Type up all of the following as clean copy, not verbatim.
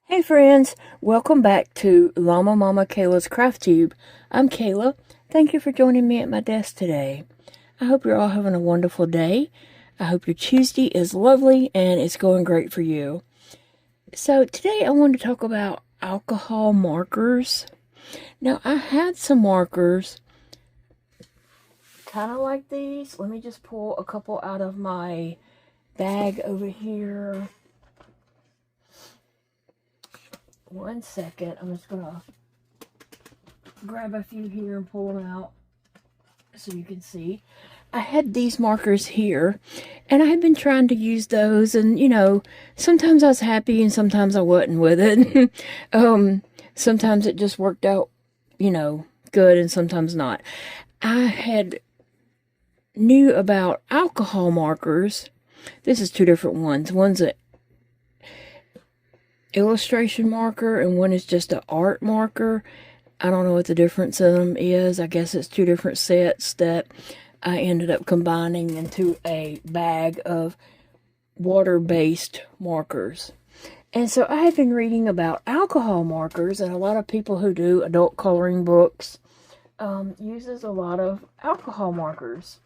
Hey friends, welcome back to Llama Mama Kayla's Craft Tube. I'm Kayla. Thank you for joining me at my desk today. I hope you're all having a wonderful day. I hope your Tuesday is lovely and it's going great for you. So today I wanted to talk about alcohol markers. Now I had some markers kind of like these. Let me just pull a couple out of my bag over here. One second, I'm just gonna grab a few here and pull them out so you can see. I had these markers here and I had been trying to use those, and sometimes I was happy and sometimes I wasn't with it. Sometimes it just worked out, good, and sometimes not. I had knew about alcohol markers. This is two different ones. One's a illustration marker and one is just an art marker. I don't know what the difference in them is. I guess it's two different sets that I ended up combining into a bag of water-based markers. And so I have been reading about alcohol markers, and a lot of people who do adult coloring books uses a lot of alcohol markers.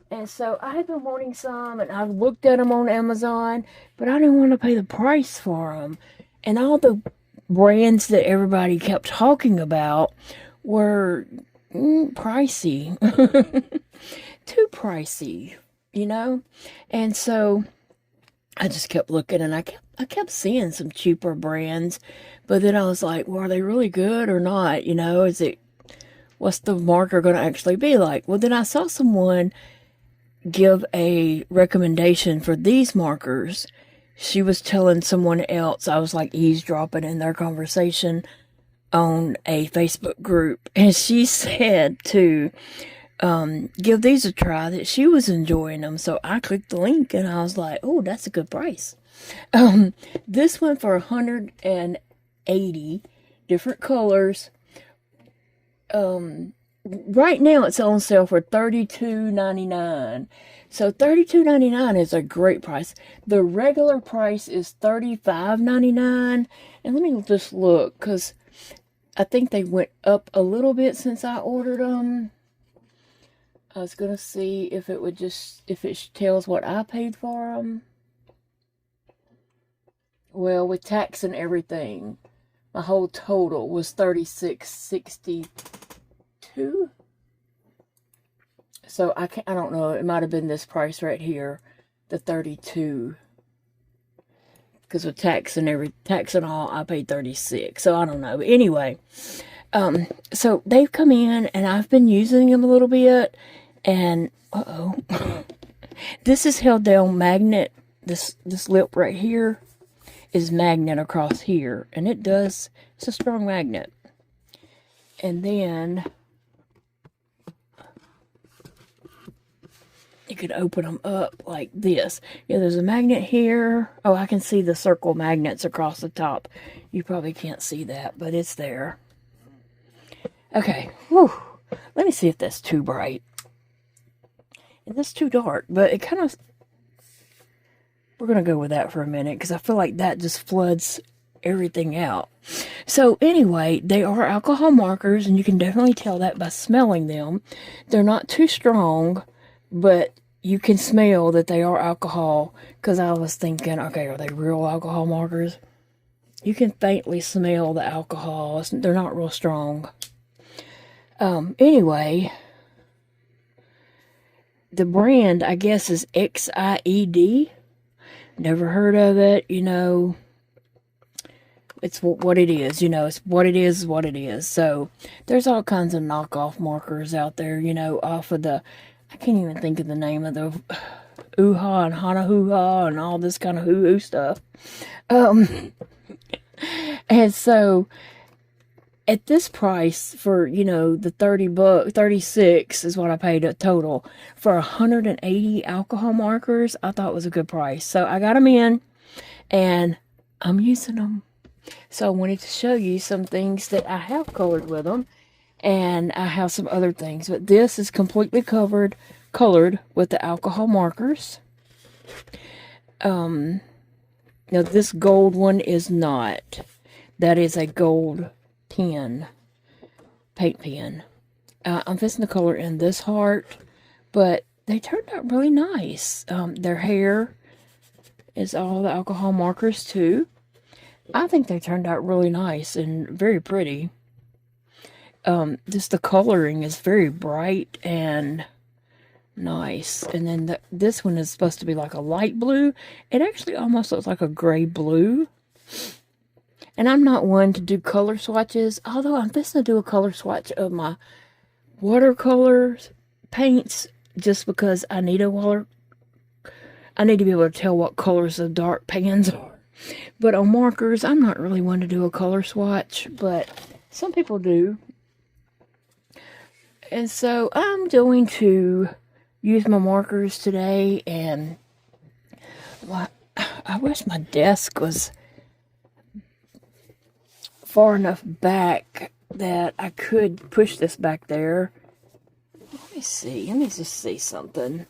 And so I had been wanting some, and I've looked at them on Amazon, but I didn't want to pay the price for them. And all the brands that everybody kept talking about were pricey. Too pricey, And so I just kept looking, and I kept seeing some cheaper brands. But then I was like, well, are they really good or not? What's the marker going to actually be like? Well, then I saw someone give a recommendation for these markers. She was telling someone else. I was like eavesdropping in their conversation on a Facebook group, and she said to give these a try, that she was enjoying them. So I clicked the link and I was like, oh, that's a good price. This went for 180 different colors. Right now it's on sale for $32.99. So $32.99 is a great price. The regular price is $35.99. And let me just look, because I think they went up a little bit since I ordered them. I was going to see if it tells what I paid for them. Well, with tax and everything, my whole total was $36.62. So I don't know, it might have been this price right here, the 32. Because with tax and all, I paid 36. So I don't know. But anyway, so they've come in and I've been using them a little bit, and this is held down magnet. This lip right here is magnet across here, and it's a strong magnet. And then you could open them up like this. Yeah, there's a magnet here. Oh, I can see the circle magnets across the top. You probably can't see that, but it's there. Okay, whew. Let me see if that's too bright. And that's too dark, but it kind of... We're going to go with that for a minute, because I feel like that just floods everything out. So anyway, they are alcohol markers, and you can definitely tell that by smelling them. They're not too strong, but you can smell that they are alcohol, because I was thinking, okay, are they real alcohol markers? You can faintly smell the alcohol. They're not real strong. Anyway, the brand, I guess, is XIED. Never heard of it, It's what it is, it's what it is what it is. So there's all kinds of knockoff markers out there, off of the... I can't even think of the name of the ooh-ha and hana-hoo-ha and all this kind of hoo-hoo stuff. And so at this price for, the 36 is what I paid a total for 180 alcohol markers, I thought was a good price. So I got them in and I'm using them. So I wanted to show you some things that I have colored with them. And I have some other things, but this is completely colored with the alcohol markers. Now this gold one is not. that is a gold pen, paint pen. I'm fixing to color in this heart, but they turned out really nice. Their hair is all the alcohol markers too. I think they turned out really nice and very pretty. Just the coloring is very bright and nice. And then this one is supposed to be like a light blue. It actually almost looks like a gray blue. And I'm not one to do color swatches, although I'm fixing to do a color swatch of my watercolors paints just because I need to be able to tell what colors the dark pans are. But on markers, I'm not really one to do a color swatch, but some people do. And so I'm going to use my markers today, and I wish my desk was far enough back that I could push this back there. Let me see. Let me just see something.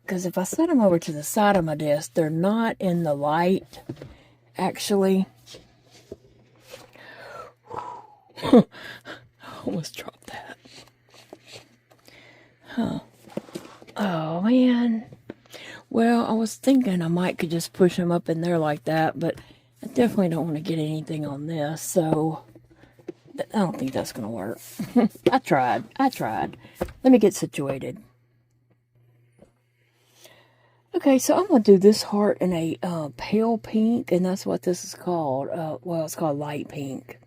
Because if I set them over to the side of my desk, they're not in the light, actually. I almost dropped that. Huh. Oh, man. Well, I was thinking I might could just push them up in there like that, but I definitely don't want to get anything on this, so I don't think that's going to work. I tried. Let me get situated. Okay, so I'm going to do this heart in a pale pink, and that's what this is called. Well, it's called light pink.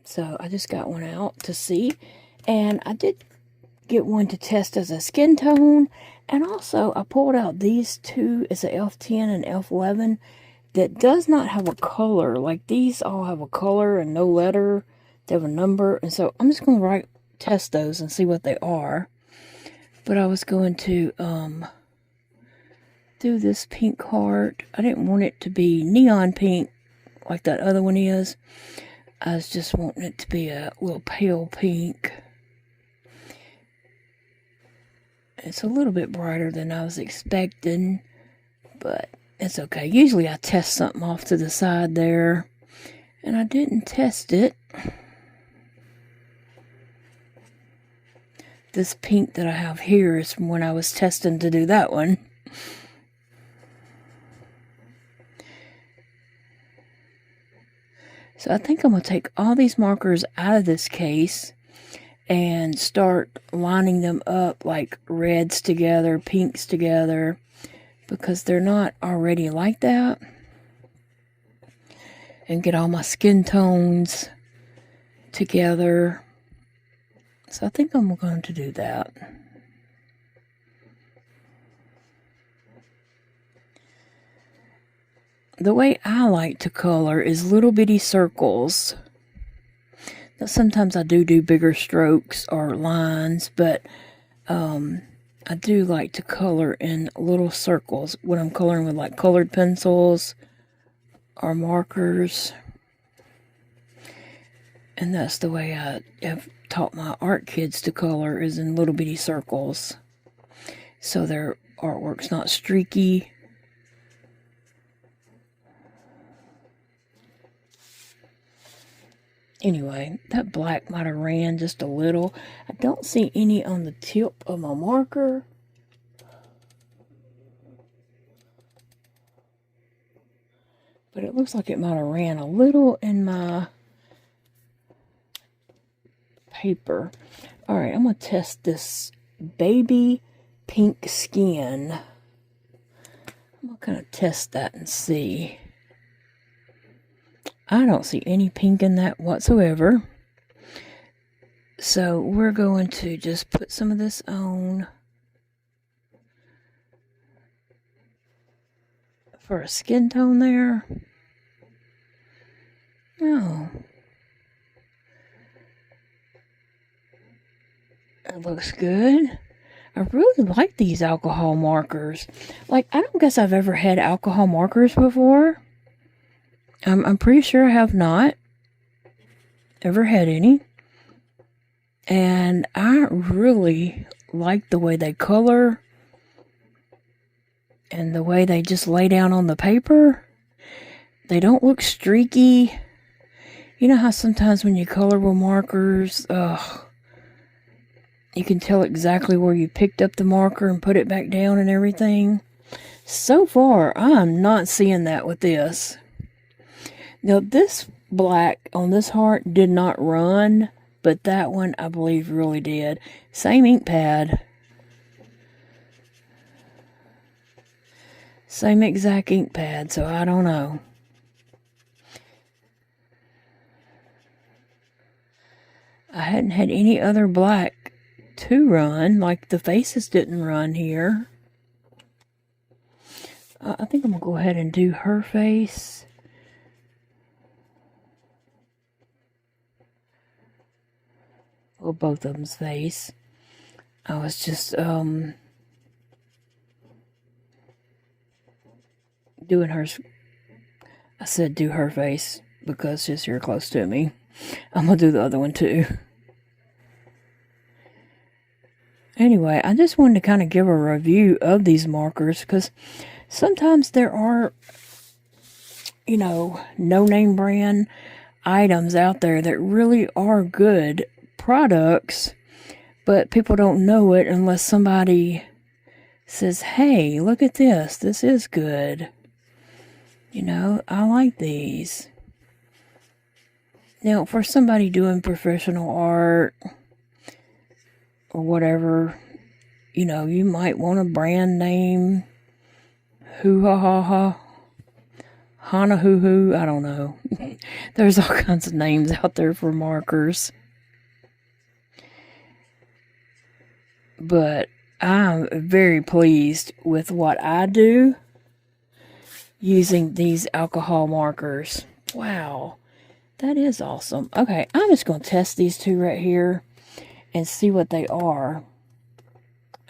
So I just got one out to see, and I did get one to test as a skin tone, and also I pulled out these two. It's a F10 and F11 that does not have a color. Like these all have a color and no letter. They have a number, and so I'm just going to test those and see what they are. But I was going to do this pink heart. I didn't want it to be neon pink like that other one is. I was just wanting it to be a little pale pink. It's a little bit brighter than I was expecting, but it's okay. Usually I test something off to the side there, and I didn't test it. This pink that I have here is from when I was testing to do that one. So I think I'm going to take all these markers out of this case and start lining them up like reds together, pinks together, because they're not already like that. And get all my skin tones together. So I think I'm going to do that. The way I like to color is little bitty circles. Now, sometimes I do bigger strokes or lines, but I do like to color in little circles when I'm coloring with like colored pencils or markers. And that's the way I have taught my art kids to color, is in little bitty circles, so their artwork's not streaky. Anyway, that black might have ran just a little. I don't see any on the tip of my marker. But it looks like it might have ran a little in my paper. Alright, I'm going to test this baby pink skin. I'm going to kind of test that and see. I don't see any pink in that whatsoever. So we're going to just put some of this on for a skin tone there. Oh. It looks good. I really like these alcohol markers. Like, I don't guess I've ever had alcohol markers before. I'm pretty sure I have not ever had any. And I really like the way they color and the way they just lay down on the paper. They don't look streaky. You know how sometimes when you color with markers, you can tell exactly where you picked up the marker and put it back down and everything? So far, I'm not seeing that with this. Now, this black on this heart did not run, but that one I believe really did. Same ink pad. Same exact ink pad, so I don't know. I hadn't had any other black to run, like the faces didn't run here. I think I'm going to go ahead and do her face. Well, both of them's face. I was just doing hers. I said do her face because she's here close to me. I'm going to do the other one too. Anyway, I just wanted to kind of give a review of these markers because sometimes there are, you know, no-name brand items out there that really are good products, but people don't know it unless somebody says, hey, look at this. This is good. You know, I like these. Now, for somebody doing professional art or whatever, you know, you might want a brand name. Hoo-ha-ha-ha. Hana-hoo-hoo. I don't know. There's all kinds of names out there for markers. But I'm very pleased with what I do using these alcohol markers. Wow. That is awesome. Okay, I'm just going to test these two right here and see what they are.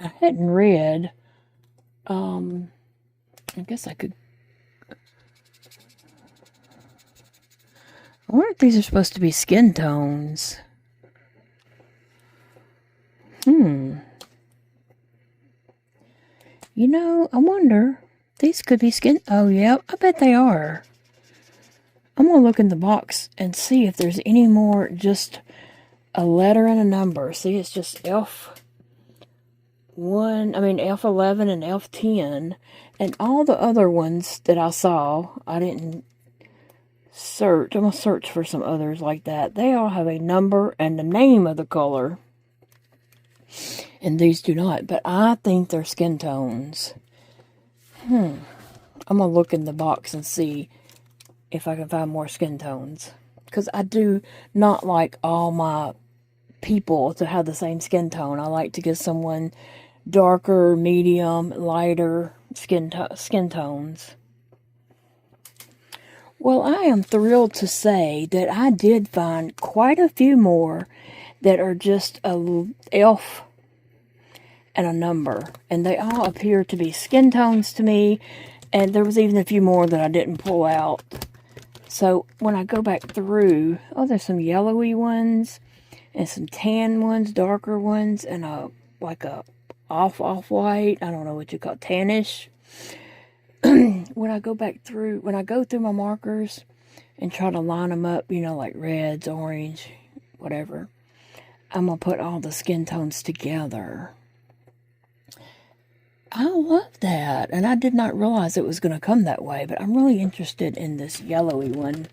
I hadn't read. I guess I could. I wonder if these are supposed to be skin tones. You know, I wonder. These could be skin. Oh, yeah, I bet they are. I'm going to look in the box and see if there's any more, just a letter and a number. See, it's just F11 and F10. And all the other ones that I saw, I didn't search. I'm going to search for some others like that. They all have a number and the name of the color. And these do not. But I think they're skin tones. I'm going to look in the box and see if I can find more skin tones. Because I do not like all my people to have the same skin tone. I like to give someone darker, medium, lighter skin tones. Well, I am thrilled to say that I did find quite a few more that are just a elf and a number. And they all appear to be skin tones to me. And there was even a few more that I didn't pull out. So when I go back through, there's some yellowy ones and some tan ones, darker ones, and like a off-white. I don't know what you call it, tannish. When I go through my markers and try to line them up, you know, like reds, orange, whatever, I'm going to put all the skin tones together. I love that. And I did not realize it was going to come that way. But I'm really interested in this yellowy one.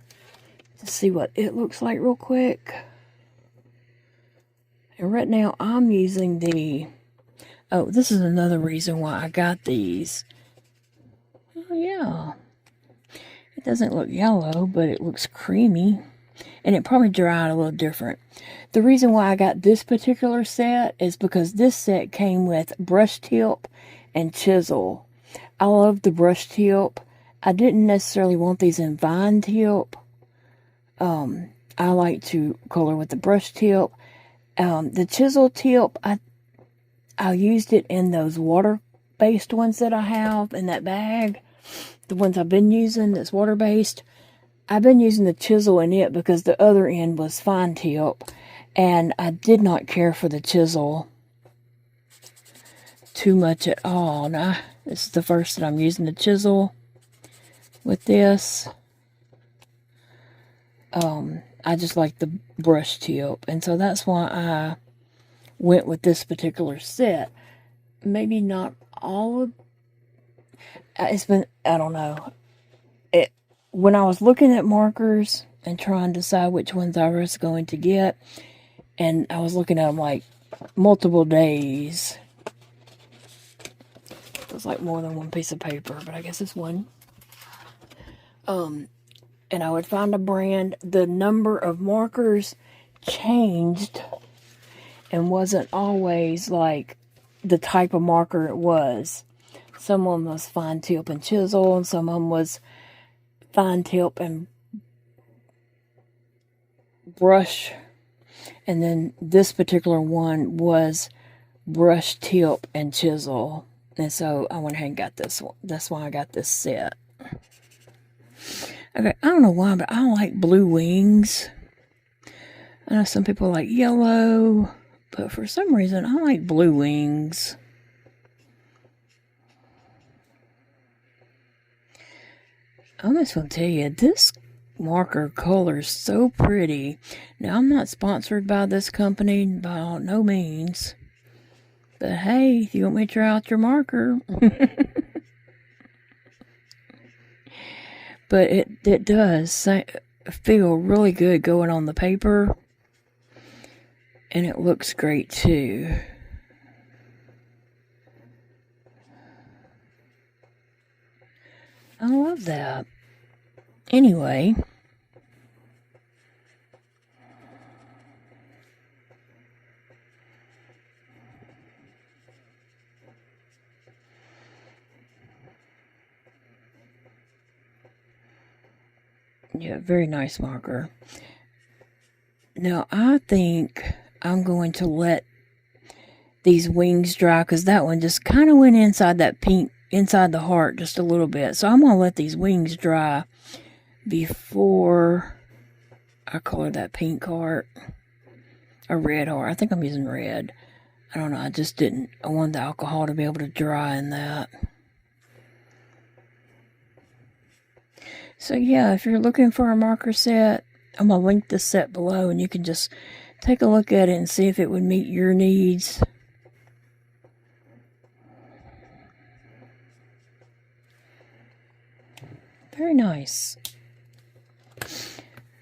To see what it looks like real quick. And right now I'm using the... Oh, this is another reason why I got these. Oh, yeah. It doesn't look yellow, but it looks creamy. And it probably dried a little different. The reason why I got this particular set is because this set came with brush tip and chisel. I love the brush tip. I didn't necessarily want these in vine tip. I like to color with the brush tip. The chisel tip, I used it in those water-based ones that I have in that bag. The ones I've been using that's water-based. I've been using the chisel in it because the other end was fine tip. And I did not care for the chisel too much at all. Now, this is the first that I'm using the chisel with this. I just like the brush tip. And so that's why I went with this particular set. Maybe not all of... It's been... I don't know. When I was looking at markers and trying to decide which ones I was going to get, and I was looking at them like multiple days. It was like more than one piece of paper, but I guess it's one. And I would find a brand, the number of markers changed and wasn't always like the type of marker it was. Some of them was fine tip and chisel, and some of them was fine tip and brush. And then this particular one was brush tip and chisel. And so I went ahead and got this one. That's why I got this set. Okay, I don't know why, but I like blue wings. I know some people like yellow, but for some reason I like blue wings. I'm just going to tell you, this marker color is so pretty. Now, I'm not sponsored by this company by no means. But hey, if you want me to try out your marker... But it does feel really good going on the paper. And it looks great too. I love that. Anyway. Yeah, very nice marker. Now, I think I'm going to let these wings dry, because that one just kind of went inside that pink, inside the heart just a little bit. So I'm going to let these wings dry before I color that pink heart. Or red heart. I think I'm using red. I don't know. I just didn't. I wanted the alcohol to be able to dry in that. So yeah, if you're looking for a marker set, I'm going to link this set below, and you can just take a look at it and see if it would meet your needs. Very nice.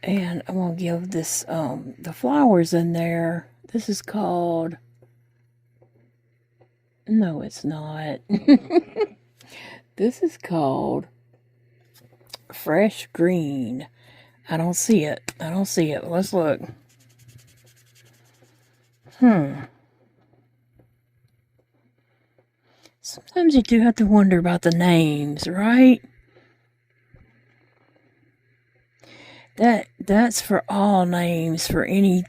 And I'm going to give this, the flowers in there, this is called, no it's not. This is called Fresh Green. I don't see it. Let's look. Sometimes you do have to wonder about the names, right? That's for all names, for any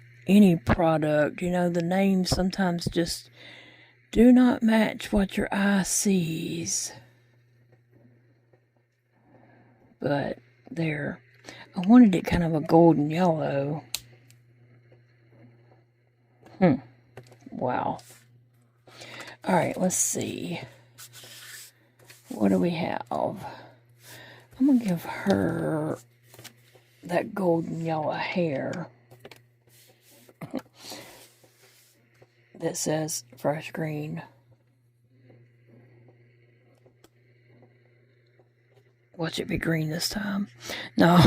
product. You know, the names sometimes just do not match what your eye sees. But there, I wanted it kind of a golden yellow. Wow. All right, let's see. What do we have? I'm going to give her that golden yellow hair that says Fresh Green. Watch it be green this time. No.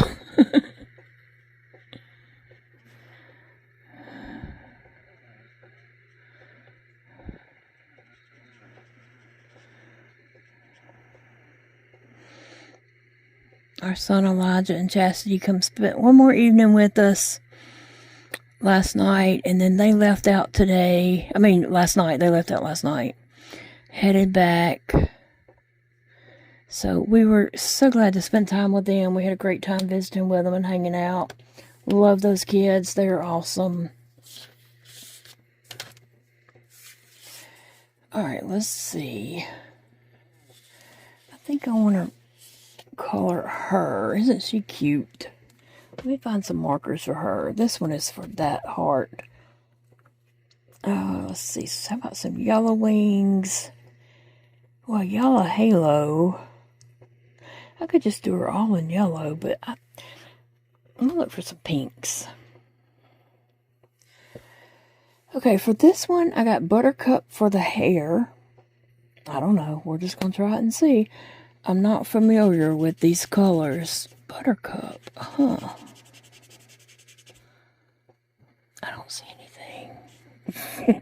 Our son Elijah and Chastity come spend one more evening with us last night, and then they left out today. I mean, last night. They left out last night. Headed back. So we were so glad to spend time with them. We had a great time visiting with them and hanging out. Love those kids. They're awesome. Alright, let's see. I think I want to color her. Isn't she cute? Let me find some markers for her. This one is for that heart. Let's see. So how about some yellow wings? Well, yellow halo. I could just do her all in yellow, but I'm gonna look for some pinks. Okay, for this one, I got Buttercup for the hair. I don't know. We're just gonna try it and see. I'm not familiar with these colors. Buttercup, huh? I don't see anything.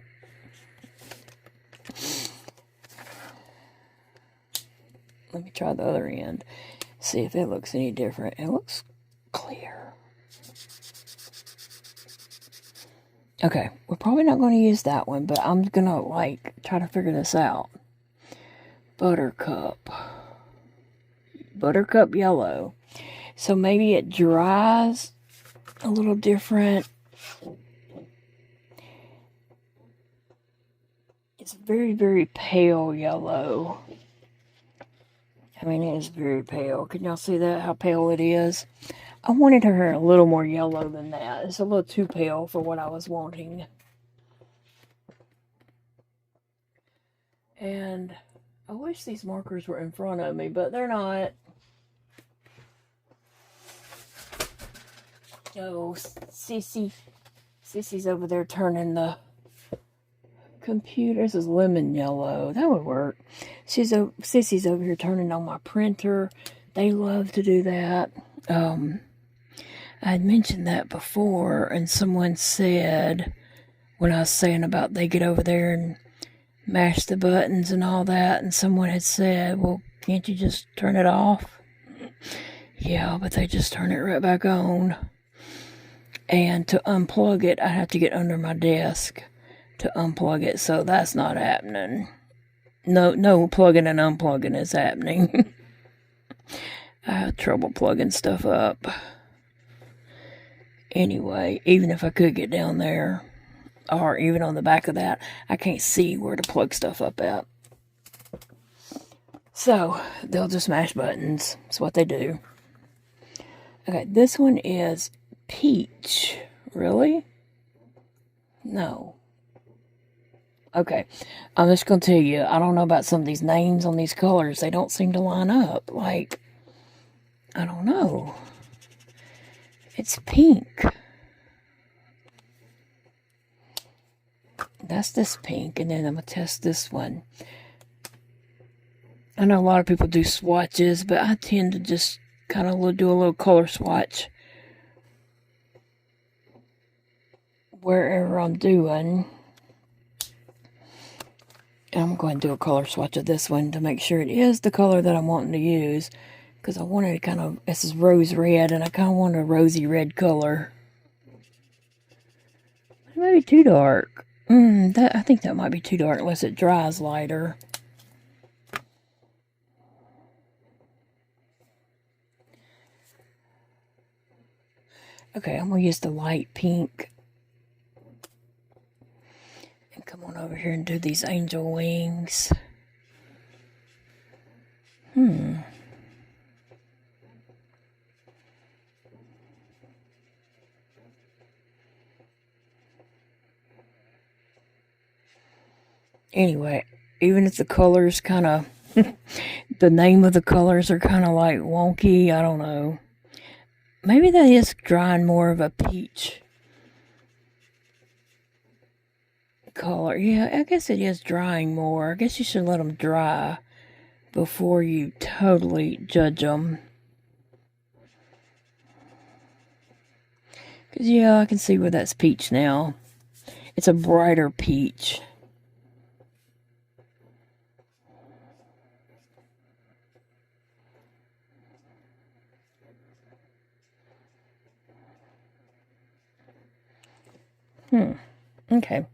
Let me try the other end. See if it looks any different. It looks clear. Okay, we're probably not going to use that one, but I'm going to, like, try to figure this out. Buttercup. Buttercup yellow. So maybe it dries a little different. It's very, very pale yellow. I mean, it is very pale. Can y'all see that, how pale it is? I wanted her hair a little more yellow than that. It's a little too pale for what I was wanting. And I wish these markers were in front of me, but they're not. Oh, Sissy's over there turning the computer. This is lemon yellow. That would work. Sissy's over here turning on my printer. They love to do that. I had mentioned that before, and someone said, when I was saying about they get over there and mash the buttons and all that, and someone had said, well, can't you just turn it off? Yeah, but they just turn it right back on. And to unplug it, I have to get under my desk to unplug it, so that's not happening. No plugging and unplugging is happening. I have trouble plugging stuff up. Anyway, even if I could get down there, or even on the back of that, I can't see where to plug stuff up at. So, they'll just mash buttons. That's what they do. Okay, this one is peach. Really? No. Okay, I'm just going to tell you, I don't know about some of these names on these colors. They don't seem to line up. Like, I don't know. It's pink. That's this pink, and then I'm going to test this one. I know a lot of people do swatches, but I tend to just kind of do a little color swatch wherever I'm doing. And I'm going to do a color swatch of this one to make sure it is the color that I'm wanting to use. Because I wanted kind of, this is rose red, and I kind of want a rosy red color. It might be too dark. I think that might be too dark unless it dries lighter. Okay, I'm going to use the light pink. And come on over here and do these angel wings. Anyway, even if the colors kind of, the name of the colors are kind of like wonky, I don't know. Maybe that is drying more of a peach color. Yeah, I guess it is drying more. I guess you should let them dry before you totally judge them. Because, yeah, I can see where that's peach now. It's a brighter peach. Okay.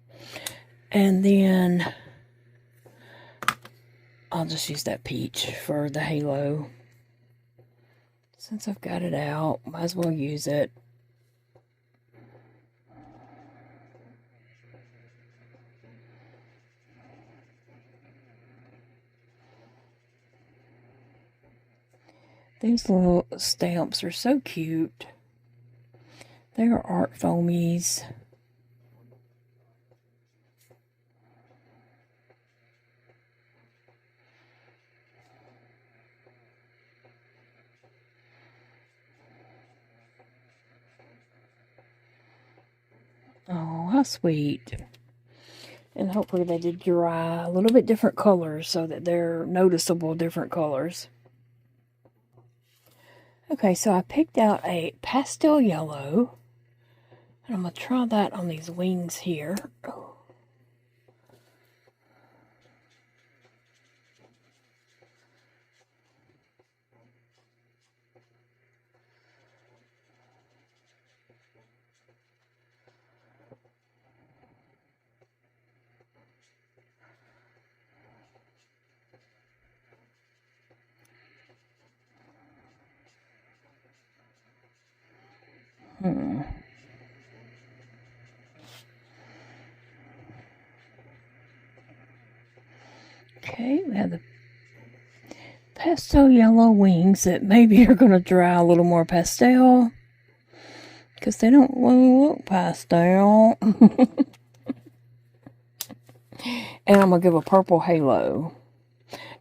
And then I'll just use that peach for the halo. Since I've got it out, might as well use it. These little stamps are so cute. They are art foamies. Oh, how sweet. And hopefully they did dry a little bit different colors so that they're noticeable different colors. Okay, so I picked out a pastel yellow. And I'm going to try that on these wings here. Oh. Okay, we have the pastel yellow wings that maybe are going to dry a little more pastel. Because they don't really look pastel. And I'm going to give a purple halo.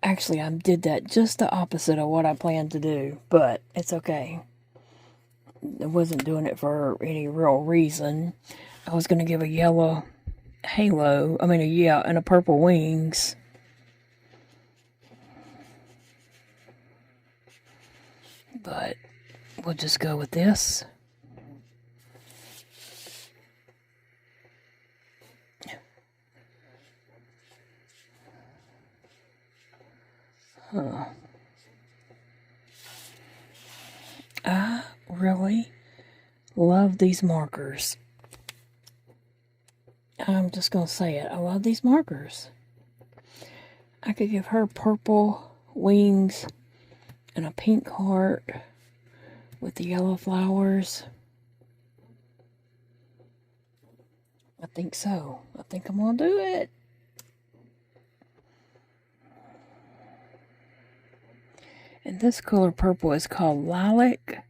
Actually, I did that just the opposite of what I planned to do. But it's okay. I wasn't doing it for any real reason. I was going to give a yellow halo. And a purple wings. But we'll just go with this. Huh. I really love these markers. I'm just going to say it. I love these markers. I could give her purple wings and a pink heart with the yellow flowers. I think so. I think I'm going to do it. And this color purple is called Lilac.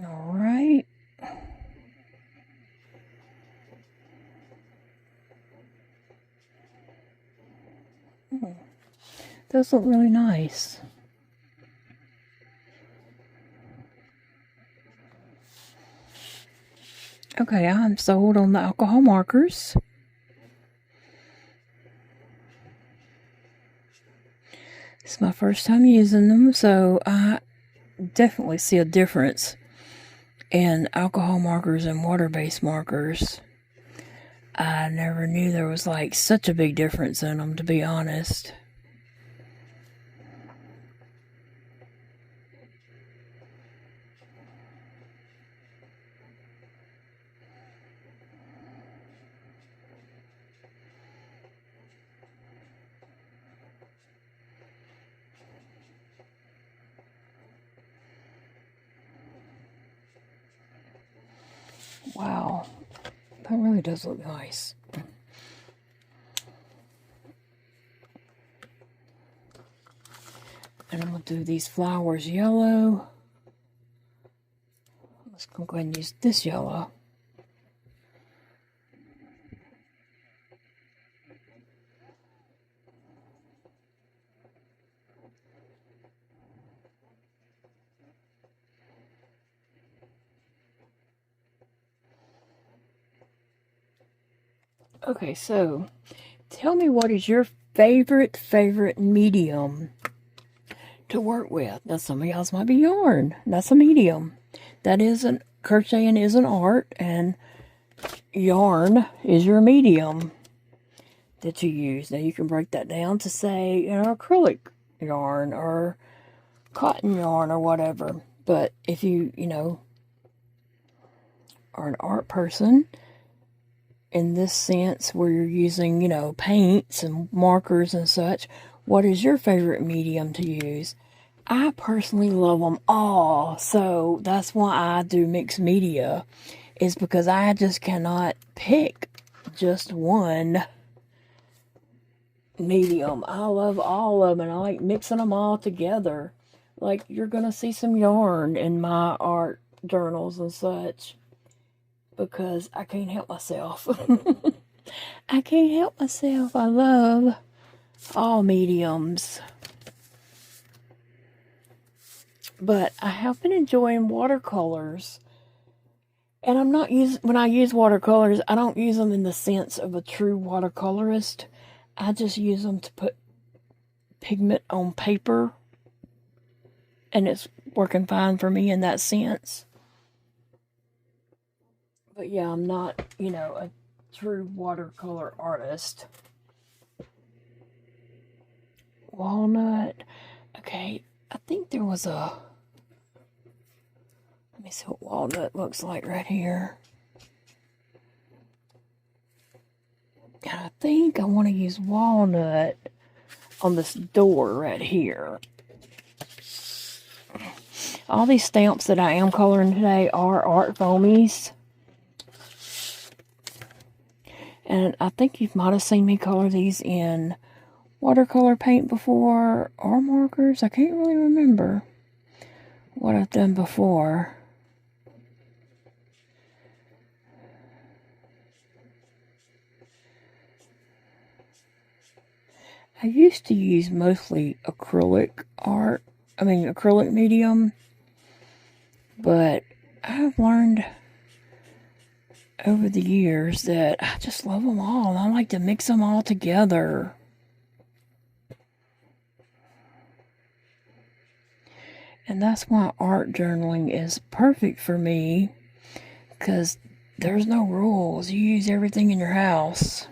All right. Those look really nice. Okay, I'm sold on the alcohol markers. It's my first time using them, so I definitely see a difference in alcohol markers and water-based markers. I never knew there was like such a big difference in them, to be honest. Wow, that really does look nice. And I'm going to do these flowers yellow. Let's go ahead and use this yellow. Okay, so tell me, what is your favorite medium to work with? Now, some of y'all's might be yarn. That's a medium. That isn't, crocheting is an art, and yarn is your medium that you use. Now, you can break that down to, say, acrylic yarn or cotton yarn or whatever. But if you, are an art person, in this sense, where you're using, paints and markers and such, what is your favorite medium to use? I personally love them all, so that's why I do mixed media, is because I just cannot pick just one medium. I love all of them, and I like mixing them all together. Like, you're gonna see some yarn in my art journals and such, because I can't help myself. I can't help myself. I love all mediums. But I have been enjoying watercolors. And I'm not when I use watercolors, I don't use them in the sense of a true watercolorist. I just use them to put pigment on paper. And it's working fine for me in that sense. But yeah, I'm not, a true watercolor artist. Walnut. Okay, I think there was a... Let me see what walnut looks like right here. And I think I want to use walnut on this door right here. All these stamps that I am coloring today are art foamies. And I think you might have seen me color these in watercolor paint before, or markers. I can't really remember what I've done before. I used to use mostly acrylic medium, but I've learned over the years that I just love them all. I like to mix them all together. And that's why art journaling is perfect for me, because there's no rules. You use everything in your house.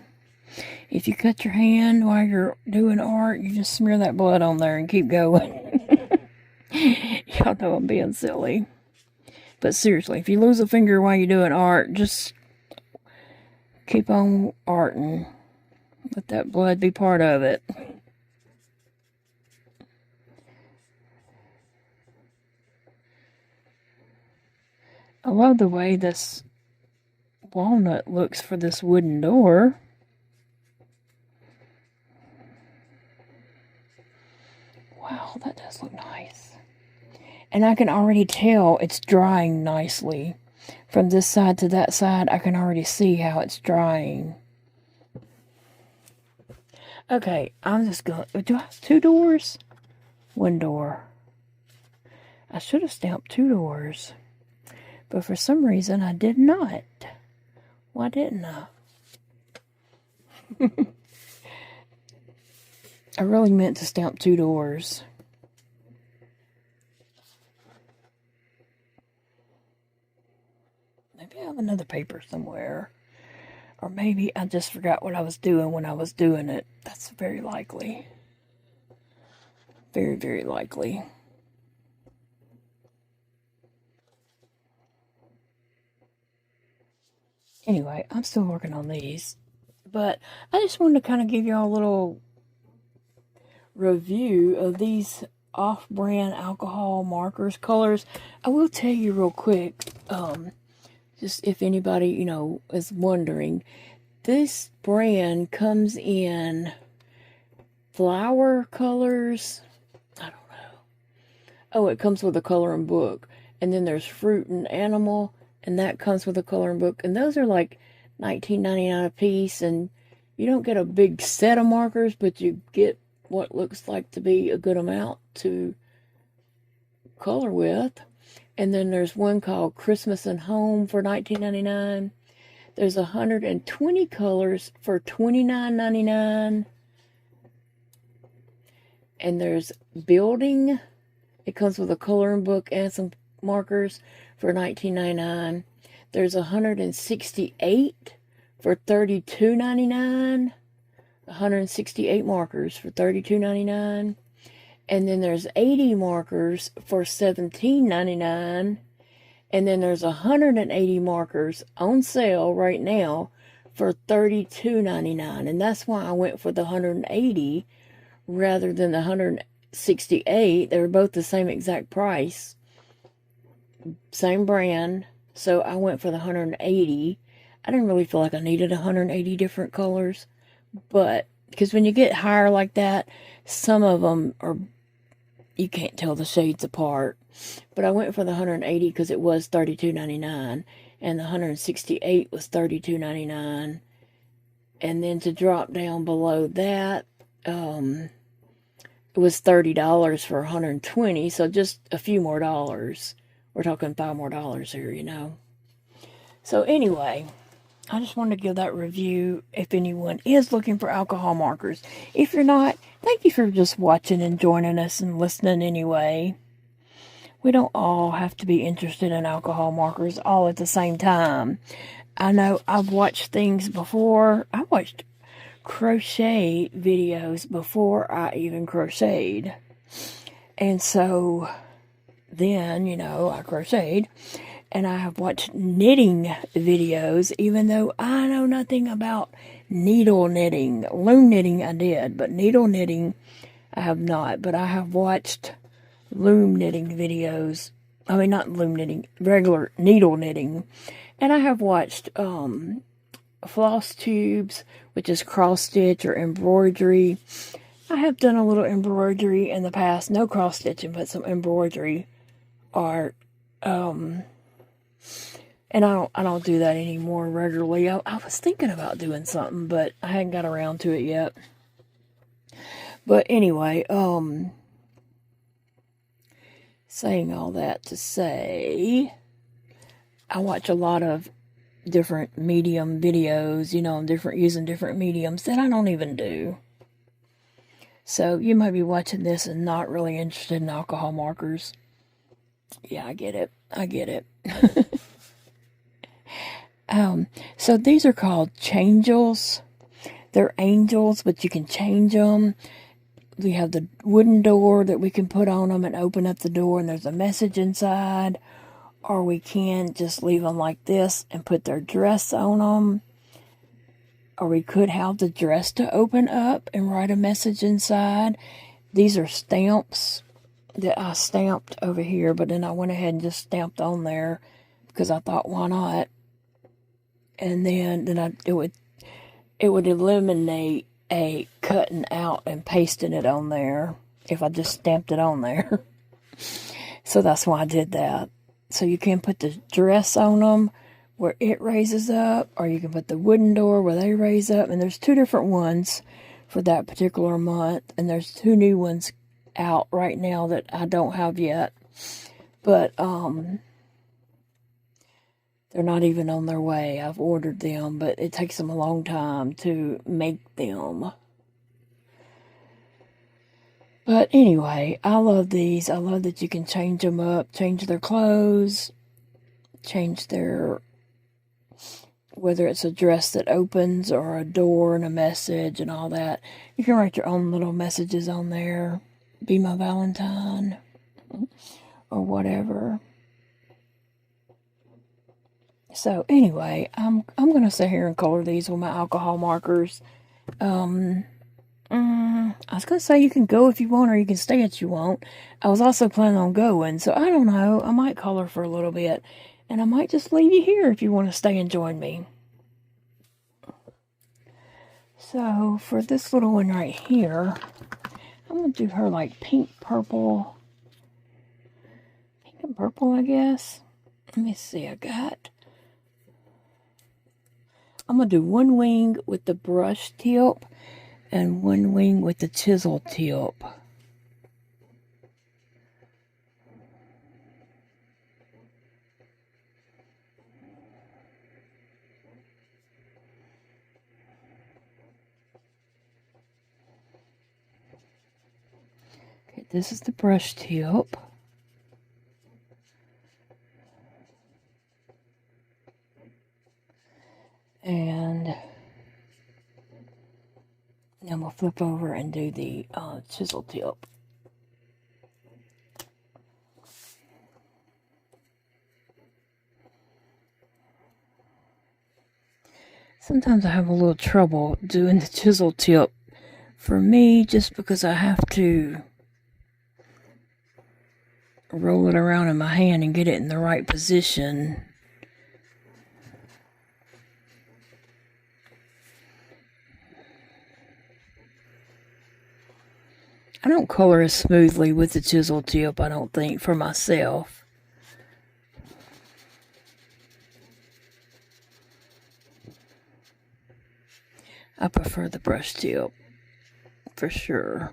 If you cut your hand while you're doing art, you just smear that blood on there and keep going. Y'all know I'm being silly. But seriously, if you lose a finger while you're doing art, just keep on arting. Let that blood be part of it. I love the way this walnut looks for this wooden door. Wow, that does look nice. And I can already tell it's drying nicely. From this side to that side, I can already see how it's drying. Okay, I'm just going... Do I have 2 doors? 1 door. I should have stamped 2 doors. But for some reason, I did not. Why didn't I? I really meant to stamp 2 doors. Maybe I have another paper somewhere. Or maybe I just forgot what I was doing when I was doing it. That's very likely. Very, very likely. Anyway, I'm still working on these. But I just wanted to kind of give y'all a little review of these off-brand alcohol markers, colors. I will tell you real quick, just if anybody, is wondering, this brand comes in flower colors. I don't know. Oh, it comes with a coloring book. And then there's fruit and animal, and that comes with a coloring book. And those are like $19.99 a piece, and you don't get a big set of markers, but you get what looks like to be a good amount to color with. And then there's one called Christmas and Home for $19.99. There's 120 colors for $29.99. And there's Building. It comes with a coloring book and some markers for $19.99. There's 168 for $32.99. 168 markers for $32.99. And then there's 80 markers for $17.99. And then there's 180 markers on sale right now for $32.99. And that's why I went for the 180 rather than the 168. They were both the same exact price. Same brand. So I went for the 180. I didn't really feel like I needed 180 different colors. But because when you get higher like that, some of them are, you can't tell the shades apart. But I went for the 180 because it was $32.99, and the 168 was $32.99. And then to drop down below that, it was $30 for 120, so just a few more dollars. We're talking $5 more here, you know. So anyway, I just wanted to give that review if anyone is looking for alcohol markers. If you're not, thank you for just watching and joining us and listening anyway. We don't all have to be interested in alcohol markers all at the same time. I know I've watched things before. I watched crochet videos before I even crocheted. And so then, you know, I crocheted. And I have watched knitting videos, even though I know nothing about needle knitting. Loom knitting I did, but needle knitting I have not. But I have watched loom knitting videos. I mean, not loom knitting, regular needle knitting. And I have watched floss tubes, which is cross stitch or embroidery. I have done a little embroidery in the past. No cross stitching, but some embroidery art. And I don't do that anymore regularly. I was thinking about doing something, but I hadn't got around to it yet. But anyway, saying all that to say, I watch a lot of different medium videos, you know, using different mediums that I don't even do. So you might be watching this and not really interested in alcohol markers. Yeah, I get it. I get it. So these are called changeals. They're angels, but you can change them. We have the wooden door that we can put on them and open up the door and there's a message inside. Or we can just leave them like this and put their dress on them. Or we could have the dress to open up and write a message inside. These are stamps that I stamped over here, but then I went ahead and just stamped on there because I thought, why not? And then it would eliminate a cutting out and pasting it on there if I just stamped it on there. So that's why I did that. So you can put the dress on them where it raises up, or you can put the wooden door where they raise up. And there's 2 different ones for that particular month, and there's 2 new ones out right now that I don't have yet. But they're not even on their way. I've ordered them, but it takes them a long time to make them. But anyway, I love these. I love that you can change them up, change their clothes, change their, whether it's a dress that opens or a door and a message and all that. You can write your own little messages on there. Be my Valentine or whatever. So anyway, I'm going to sit here and color these with my alcohol markers. I was going to say you can go if you want or you can stay if you want. I was also planning on going, so I don't know. I might color for a little bit, and I might just leave you here if you want to stay and join me. So for this little one right here, I'm going to do her like pink and purple, I guess. Let me see, I'm going to do one wing with the brush tip and one wing with the chisel tip. Okay, this is the brush tip. And now I'm going to flip over and do the chisel tip. Sometimes I have a little trouble doing the chisel tip for me just because I have to roll it around in my hand and get it in the right position. I don't color as smoothly with the chisel tip, I don't think, for myself. I prefer the brush tip, for sure.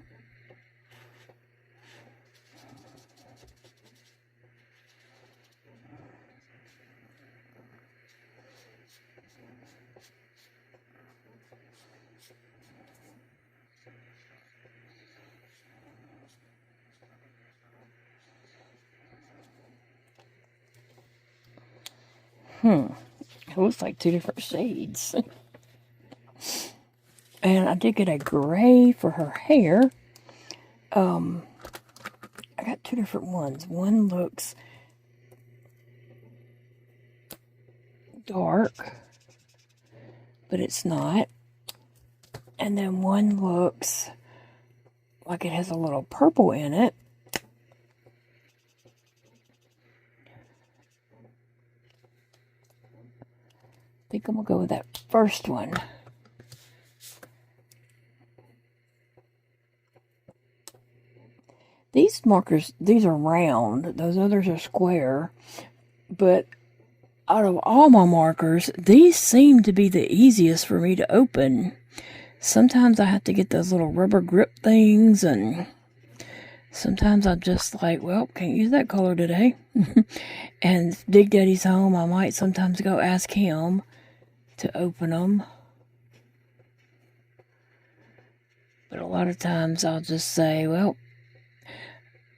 It looks like two different shades. And I did get a gray for her hair. I got two different ones. One looks dark, but it's not. And then one looks like it has a little purple in it. I think I'm going to go with that first one. These markers, these are round. Those others are square. But out of all my markers, these seem to be the easiest for me to open. Sometimes I have to get those little rubber grip things, and sometimes I'm just like, well, can't use that color today. And Big Daddy's home, I might sometimes go ask him to open them. But a lot of times I'll just say, well,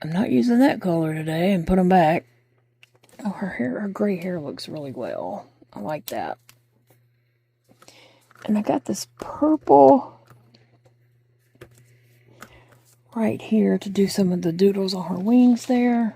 I'm not using that color today, and put them back. Oh, her gray hair looks really well. I like that. And I got this purple right here to do some of the doodles on her wings there.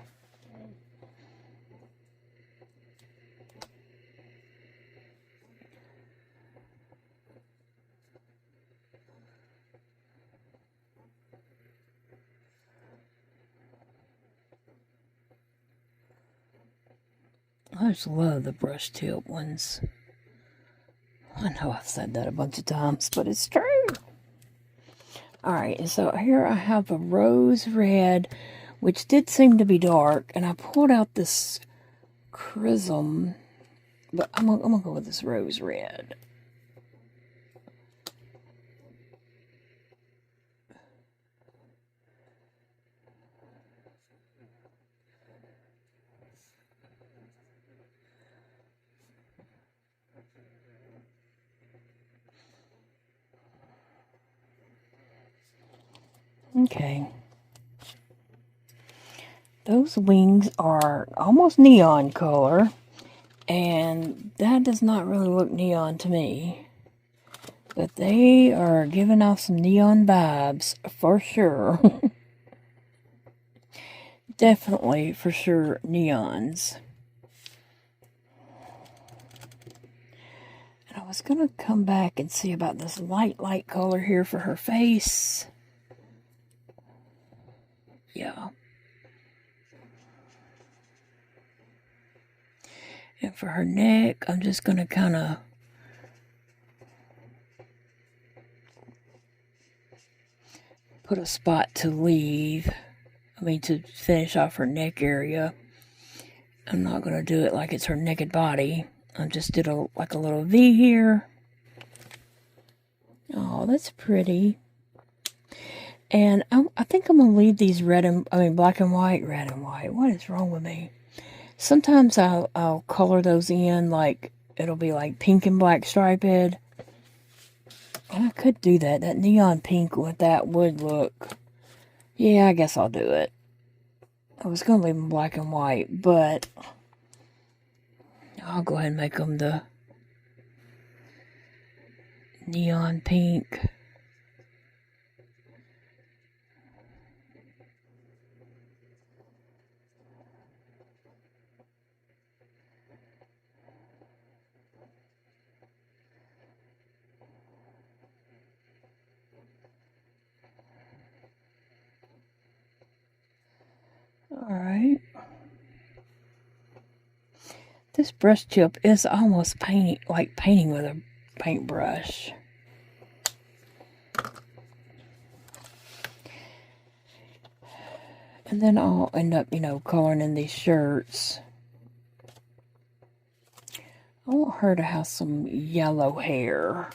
I just love the brush tip ones. I know I've said that a bunch of times, but it's true. Alright, so here I have the rose red, which did seem to be dark, and I pulled out this chrism, but I'm gonna go with this rose red. Okay. Those wings are almost neon color, and that does not really look neon to me. But they are giving off some neon vibes for sure. Definitely, for sure, neons. And I was going to come back and see about this light color here for her face. Yeah. And for her neck, I'm just going to kind of put a spot to to finish off her neck area. I'm not going to do it like it's her naked body. I just did like a little V here. Oh, that's pretty. And I think I'm going to leave these black and white. What is wrong with me? Sometimes I'll color those in, like, it'll be like pink and black striped. And I could do that. That neon pink with that would look... Yeah, I guess I'll do it. I was going to leave them black and white, but I'll go ahead and make them the neon pink. Alright. This brush tip is almost painting with a paintbrush. And then I'll end up, coloring in these shirts. I want her to have some yellow hair.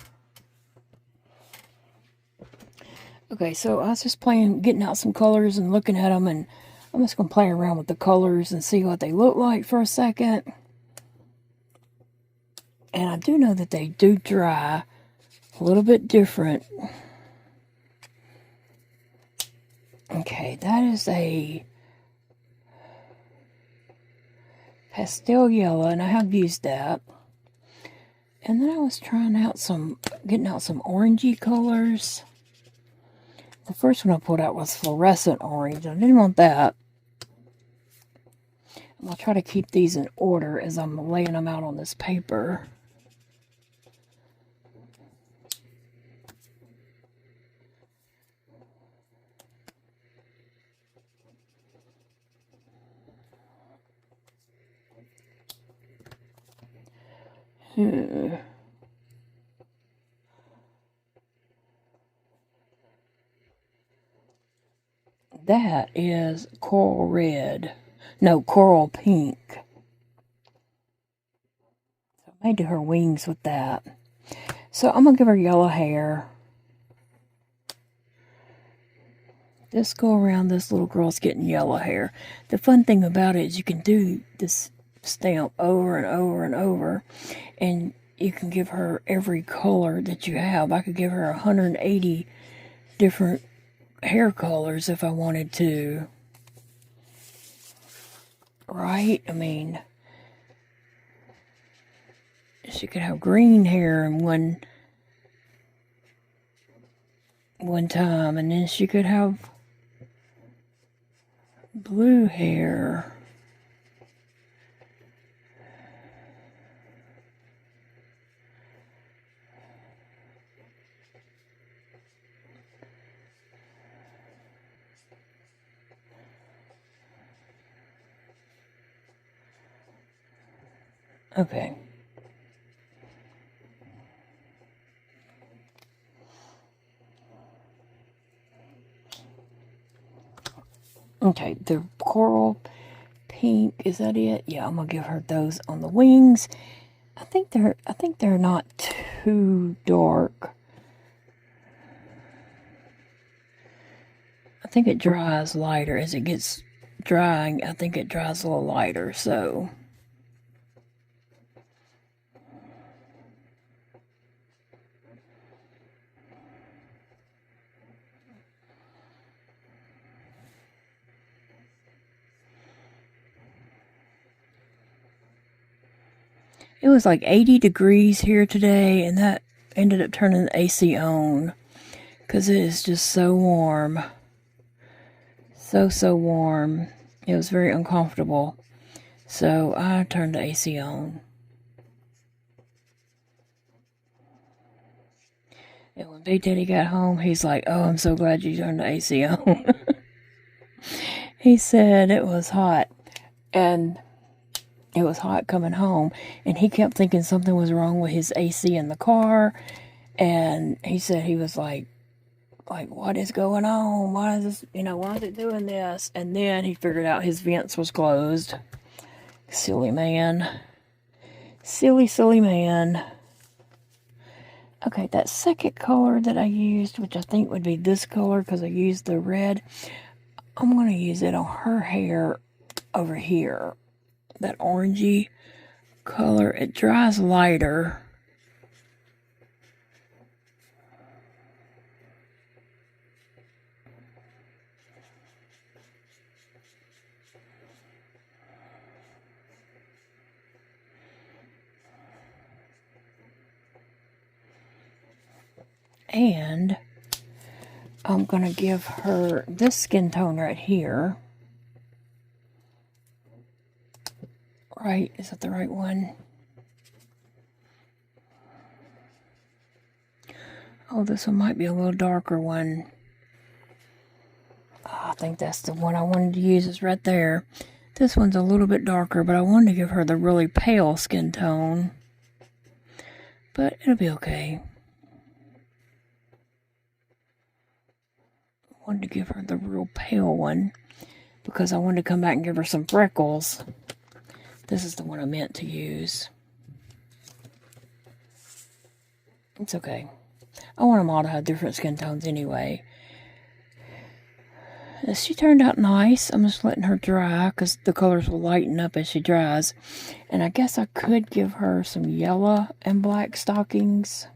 Okay, so I was just getting out some colors and looking at them, and I'm just going to play around with the colors and see what they look like for a second. And I do know that they do dry a little bit different. Okay, that is a pastel yellow, and I have used that. And then I was getting out some orangey colors. The first one I pulled out was fluorescent orange. I didn't want that. And I'll try to keep these in order as I'm laying them out on this paper. That is coral red. No, coral pink. So I may do her wings with that. So I'm going to give her yellow hair. Just go around this little girl's getting yellow hair. The fun thing about it is you can do this stamp over and over and over, and you can give her every color that you have. I could give her 180 different hair colors if I wanted to. Right? I mean, she could have green hair in one time, and then she could have blue hair. Okay. Okay, the coral pink, is that it? Yeah, I'm gonna give her those on the wings. I think they're not too dark. I think it dries lighter as it gets drying. I think it dries a little lighter, so it was like 80 degrees here today, and that ended up turning the AC on because it is just so warm. So warm. It was very uncomfortable. So I turned the AC on. And when Big Daddy got home, he's like, "Oh, I'm so glad you turned the AC on." He said it was hot. And it was hot coming home, and he kept thinking something was wrong with his AC in the car, and he said he was like, what is going on? Why is this, why is it doing this? And then he figured out his vents was closed. Silly man. Silly man. Okay, that second color that I used, which I think would be this color because I used the red, I'm going to use it on her hair over here. That orangey color, it dries lighter. And I'm going to give her this skin tone right here. Right, is that the right one? Oh, this one might be a little darker one. Oh, I think that's the one I wanted to use, is right there. This one's a little bit darker, but I wanted to give her the really pale skin tone. But it'll be okay. I wanted to give her the real pale one. because I wanted to come back and give her some freckles. This is the one I meant to use. It's okay. I want them all to have different skin tones anyway. She turned out nice. I'm just letting her dry because the colors will lighten up as she dries. And I guess I could give her some yellow and black stockings.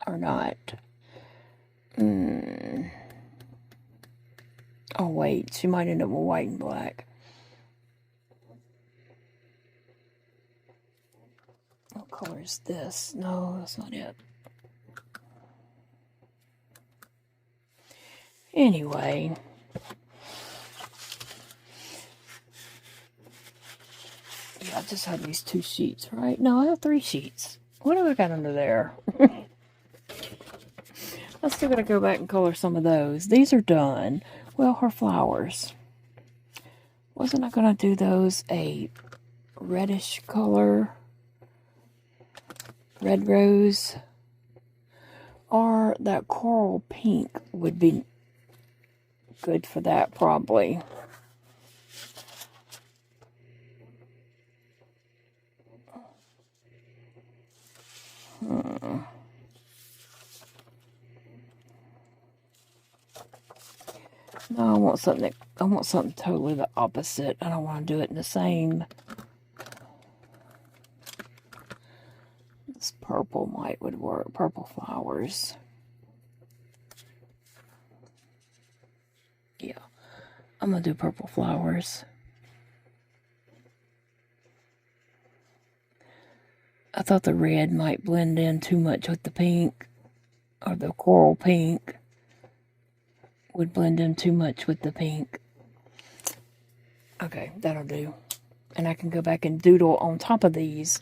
Or not. Oh, wait. She might end up with white and black. What color is this? No, that's not it. Anyway. Yeah, I just have these 2 sheets, right? No, I have 3 sheets. What have I got under there? I still gotta go back and color some of those. These are done. Well, her flowers. Wasn't I gonna do those a reddish color? Red rose? Or that coral pink would be good for that, probably. No, I want something totally the opposite. I don't want to do it in the same. This purple would work. Purple flowers. Yeah, I'm gonna do purple flowers. I thought the red might blend in too much with the pink, or the coral pink would blend in too much with the pink. Okay, that'll do. And I can go back and doodle on top of these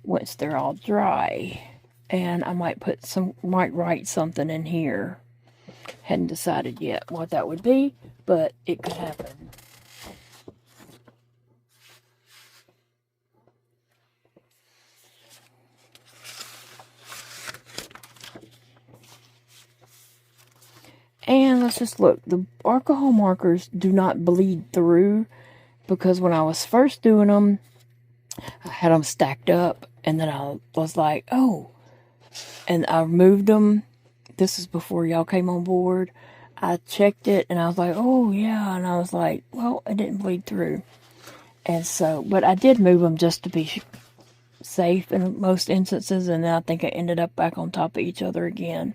once they're all dry. And I might write something in here. Hadn't decided yet what that would be, but it could happen. And let's just look. The alcohol markers do not bleed through, because when I was first doing them, I had them stacked up, and then I was like, oh, and I removed them. This is before y'all came on board. I checked it, and I was like, oh, yeah, and I was like, well, it didn't bleed through. And so, but I did move them just to be safe in most instances, and then I think I ended up back on top of each other again.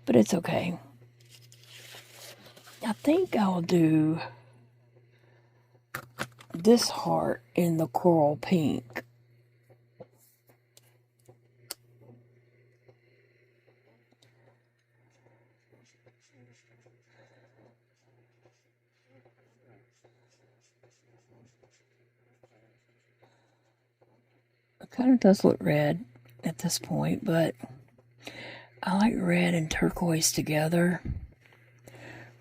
But it's okay. I think I'll do this heart in the coral pink. It kind of does look red at this point, but I like red and turquoise together.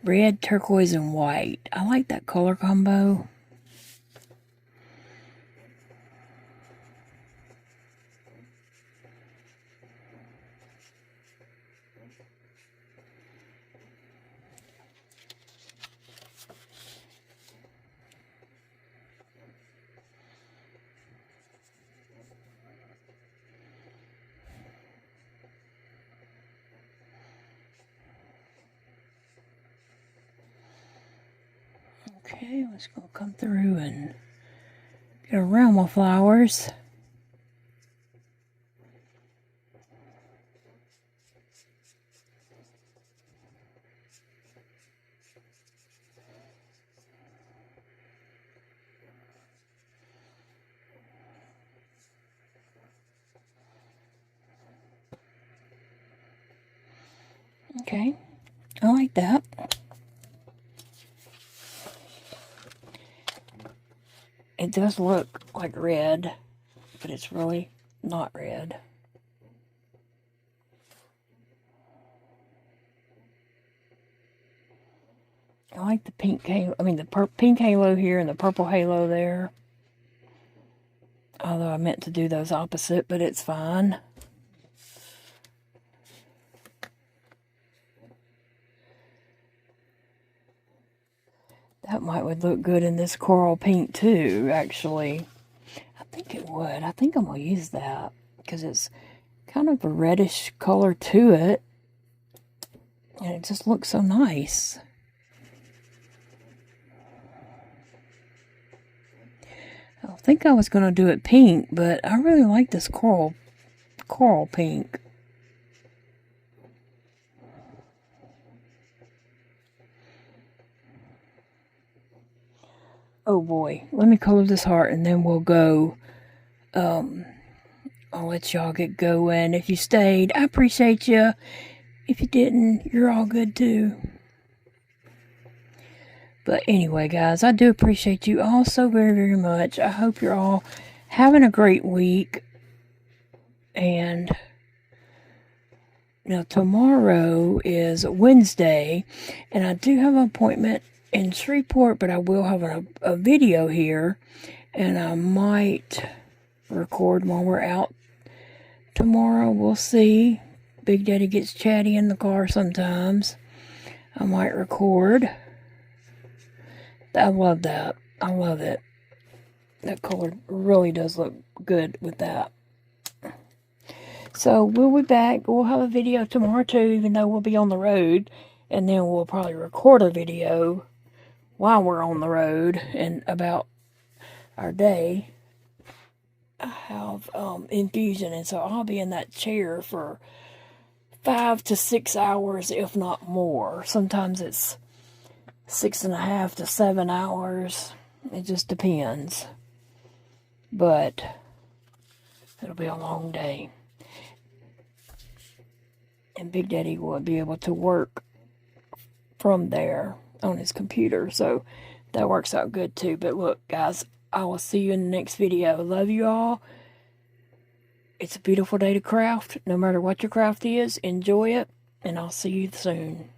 Red, turquoise, and white. I like that color combo. Okay, let's go come through and get around my flowers. Okay, I like that. It does look like red, but it's really not red. I like the pink halo, the pink halo here and the purple halo there. Although I meant to do those opposite, but it's fine. That would look good in this coral pink too, actually. I think it would. I think I'm going to use that because it's kind of a reddish color to it. And it just looks so nice. I think I was going to do it pink, but I really like this coral pink. Oh boy, let me color this heart and then we'll go. I'll let y'all get going. If you stayed, I appreciate you. If you didn't, you're all good too. But anyway, guys, I do appreciate you all so very, very much. I hope you're all having a great week. And now tomorrow is Wednesday, and I do have an appointment in Shreveport, but I will have a video here, and I might record while we're out tomorrow. We'll see. Big Daddy gets chatty in the car sometimes. I might record. I love that. I love it. That color really does look good with that. So we'll be back. We'll have a video tomorrow too, even though we'll be on the road. And then we'll probably record a video while we're on the road and about our day. I have infusion, and so I'll be in that chair for 5 to 6 hours, if not more. Sometimes it's 6.5 to 7 hours. It just depends. But it'll be a long day. And Big Daddy will be able to work from there on his computer. So that works out good too. But look, guys, I will see you in the next video. Love you all. It's a beautiful day to craft. No matter what your craft is, enjoy it. And I'll see you soon.